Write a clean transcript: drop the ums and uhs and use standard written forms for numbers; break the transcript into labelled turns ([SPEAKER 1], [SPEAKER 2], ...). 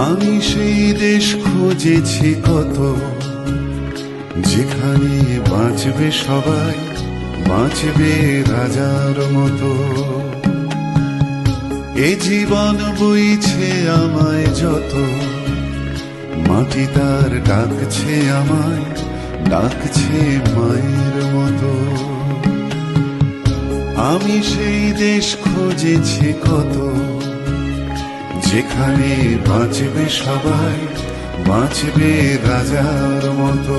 [SPEAKER 1] আমি সেই দেশ খুঁজেছি কত, যেখানে বাঁচবে সবাই, বাঁচবে রাজার মতো। এ জীবন বইছে আমায় যত, মাটি তার ডাকছে আমায়, ডাকছে মায়ের মতো। আমি সেই দেশ খুঁজেছি কত, যেখানে বাঁচবে সবাই, বাঁচবে রাজার মতো।